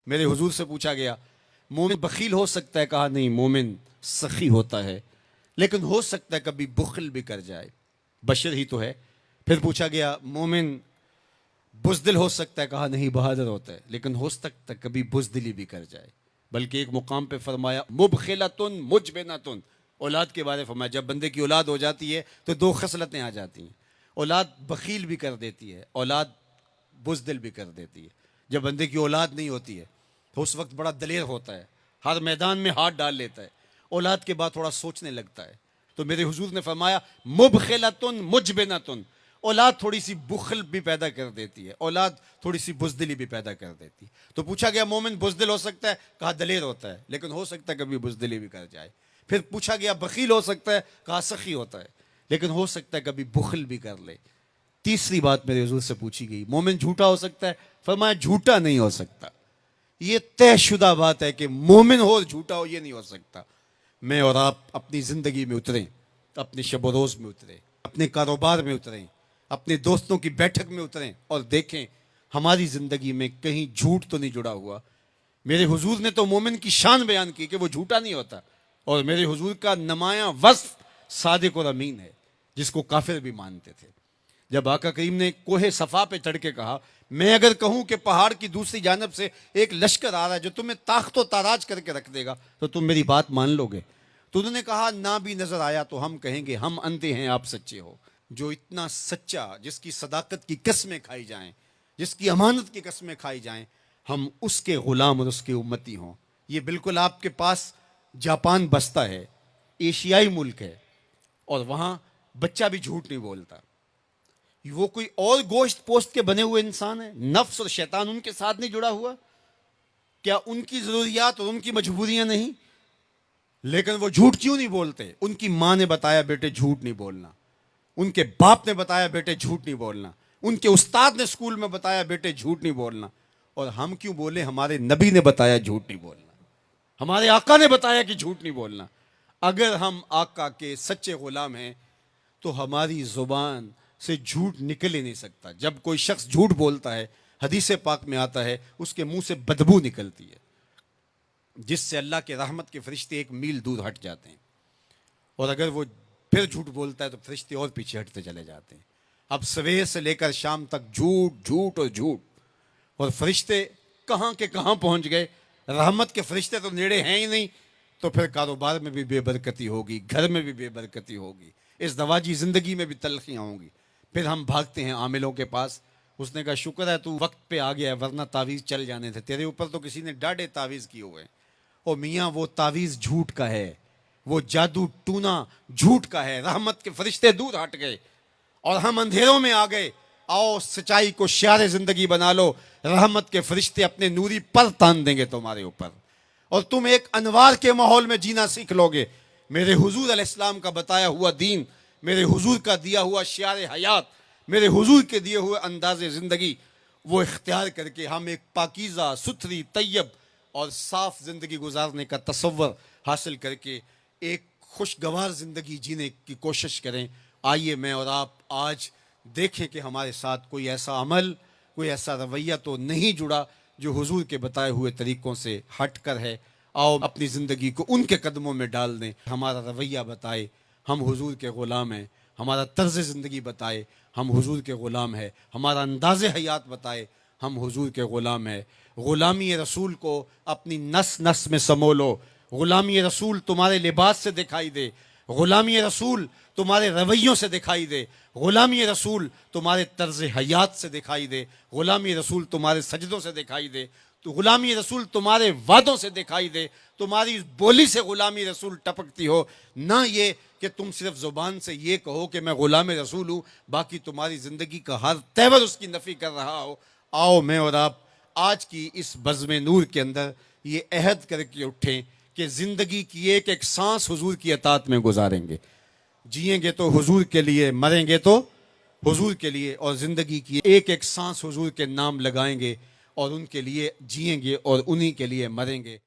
میرے حضور سے پوچھا گیا مومن بخیل ہو سکتا ہے؟ کہا نہیں، مومن سخی ہوتا ہے، لیکن ہو سکتا ہے کبھی بخل بھی کر جائے، بشر ہی تو ہے۔ پھر پوچھا گیا مومن بزدل ہو سکتا ہے؟ کہا نہیں، بہادر ہوتا ہے، لیکن ہو سکتا ہے کبھی بزدلی بھی کر جائے۔ بلکہ ایک مقام پہ فرمایا مبخلتن مجبنتن، اولاد کے بارے فرمایا جب بندے کی اولاد ہو جاتی ہے تو دو خصلتیں آ جاتی ہیں، اولاد بخیل بھی کر دیتی ہے، اولاد بزدل بھی کر دیتی ہے۔ جب بندے کی اولاد نہیں ہوتی ہے تو اس وقت بڑا دلیر ہوتا ہے، ہر میدان میں ہاتھ ڈال لیتا ہے، اولاد کے بعد تھوڑا سوچنے لگتا ہے۔ تو میرے حضور نے فرمایا مبخلتن مجبنتن، اولاد تھوڑی سی بخل بھی پیدا کر دیتی ہے، اولاد تھوڑی سی بزدلی بھی پیدا کر دیتی ہے۔ تو پوچھا گیا مومن بزدل ہو سکتا ہے؟ کہا دلیر ہوتا ہے، لیکن ہو سکتا ہے کبھی بزدلی بھی کر جائے۔ پھر پوچھا گیا بخیل ہو سکتا ہے؟ کہا سخی ہوتا ہے، لیکن ہو سکتا ہے کبھی بخل بھی کر لے۔ تیسری بات میرے حضور سے پوچھی گئی مومن جھوٹا ہو سکتا ہے؟ فرمایا جھوٹا نہیں ہو سکتا، یہ طے شدہ بات ہے کہ مومن ہو اور جھوٹا ہو، یہ نہیں ہو سکتا۔ میں اور آپ اپنی زندگی میں اتریں، اپنے شب و روز میں اتریں، اپنے کاروبار میں اتریں، اپنے دوستوں کی بیٹھک میں اتریں اور دیکھیں ہماری زندگی میں کہیں جھوٹ تو نہیں جڑا ہوا۔ میرے حضور نے تو مومن کی شان بیان کی کہ وہ جھوٹا نہیں ہوتا، اور میرے حضور کا نمایاں وصف صادق اور امین ہے، جس کو کافر بھی مانتے تھے۔ جب آقا کریم نے کوہ صفا پہ چڑھ کے کہا میں اگر کہوں کہ پہاڑ کی دوسری جانب سے ایک لشکر آ رہا ہے جو تمہیں تاخت و تاراج کر کے رکھ دے گا تو تم میری بات مان لو گے؟ تو انہوں نے کہا نہ بھی نظر آیا تو ہم کہیں گے ہم اندھے ہیں، آپ سچے ہو۔ جو اتنا سچا، جس کی صداقت کی قسمیں کھائی جائیں، جس کی امانت کی قسمیں کھائی جائیں، ہم اس کے غلام اور اس کے امتی ہوں۔ یہ بالکل آپ کے پاس جاپان بستا ہے، ایشیائی ملک ہے، اور وہاں بچہ بھی جھوٹ نہیں بولتا۔ وہ کوئی اور گوشت پوست کے بنے ہوئے انسان ہیں، نفس اور شیطان ان کے ساتھ نہیں جڑا ہوا؟ کیا ان کی ضروریات اور ان کی مجبوریاں نہیں؟ لیکن وہ جھوٹ کیوں نہیں بولتے؟ ان کی ماں نے بتایا بیٹے جھوٹ نہیں بولنا، ان کے باپ نے بتایا بیٹے جھوٹ نہیں بولنا، ان کے استاد نے اسکول میں بتایا بیٹے جھوٹ نہیں بولنا۔ اور ہم کیوں بولے؟ ہمارے نبی نے بتایا جھوٹ نہیں بولنا، ہمارے آقا نے بتایا کہ جھوٹ نہیں بولنا۔ اگر ہم آقا کے سچے غلام ہیں تو ہماری زبان سے جھوٹ نکل ہی نہیں سکتا۔ جب کوئی شخص جھوٹ بولتا ہے، حدیث پاک میں آتا ہے اس کے منہ سے بدبو نکلتی ہے، جس سے اللہ کے رحمت کے فرشتے ایک میل دور ہٹ جاتے ہیں، اور اگر وہ پھر جھوٹ بولتا ہے تو فرشتے اور پیچھے ہٹتے چلے جاتے ہیں۔ اب سویر سے لے کر شام تک جھوٹ جھوٹ اور جھوٹ، اور فرشتے کہاں کے کہاں پہنچ گئے۔ رحمت کے فرشتے تو نیڑے ہیں ہی نہیں، تو پھر کاروبار میں بھی بے برکتی ہوگی، گھر میں بھی بے برکتی ہوگی، اس دواجی زندگی میں بھی تلخیاں ہوں گی۔ پھر ہم بھاگتے ہیں عاملوں کے پاس، اس نے کہا شکر ہے تو وقت پہ آ گیا، ورنہ تعویذ چل جانے تھے، تیرے اوپر تو کسی نے ڈاڑے تعویذ کیے ہوئے۔ او میاں وہ تعویذ جھوٹ کا ہے، وہ جادو ٹونا جھوٹ کا ہے، رحمت کے فرشتے دور ہٹ گئے اور ہم اندھیروں میں آ گئے۔ آؤ سچائی کو شعار زندگی بنا لو، رحمت کے فرشتے اپنے نوری پر تان دیں گے تمہارے اوپر، اور تم ایک انوار کے ماحول میں جینا سیکھ لو گے۔ میرے حضور علیہ السلام کا بتایا ہوا دین، میرے حضور کا دیا ہوا شعار حیات، میرے حضور کے دیے ہوئے انداز زندگی، وہ اختیار کر کے ہم ایک پاکیزہ ستھری طیب اور صاف زندگی گزارنے کا تصور حاصل کر کے ایک خوشگوار زندگی جینے کی کوشش کریں۔ آئیے میں اور آپ آج دیکھیں کہ ہمارے ساتھ کوئی ایسا عمل، کوئی ایسا رویہ تو نہیں جڑا جو حضور کے بتائے ہوئے طریقوں سے ہٹ کر ہے۔ آؤ اپنی زندگی کو ان کے قدموں میں ڈال دیں، ہمارا رویہ بتائے ہم حضور کے غلام ہیں، ہمارا طرز زندگی بتائے ہم حضور کے غلام ہیں، ہمارا انداز حیات بتائے ہم حضور کے غلام ہیں۔ غلامی رسول کو اپنی نس نس میں سمو لو، غلامی رسول تمہارے لباس سے دکھائی دے، غلامی رسول تمہارے رویوں سے دکھائی دے، غلامی رسول تمہارے طرز حیات سے دکھائی دے، غلامی رسول تمہارے سجدوں سے دکھائی دے، تو غلامی رسول تمہارے وعدوں سے دکھائی دے، تمہاری بولی سے غلامی رسول ٹپکتی ہو، نہ یہ کہ تم صرف زبان سے یہ کہو کہ میں غلام رسول ہوں، باقی تمہاری زندگی کا ہر تیور اس کی نفی کر رہا ہو۔ آؤ میں اور آپ آج کی اس بزم نور کے اندر یہ عہد کر کے اٹھیں کہ زندگی کی ایک ایک سانس حضور کی اطاعت میں گزاریں گے، جئیں گے تو حضور کے لیے، مریں گے تو حضور کے لیے، اور زندگی کی ایک ایک سانس حضور کے نام لگائیں گے اور ان کے لیے جئیں گے اور انہی کے لیے مریں گے۔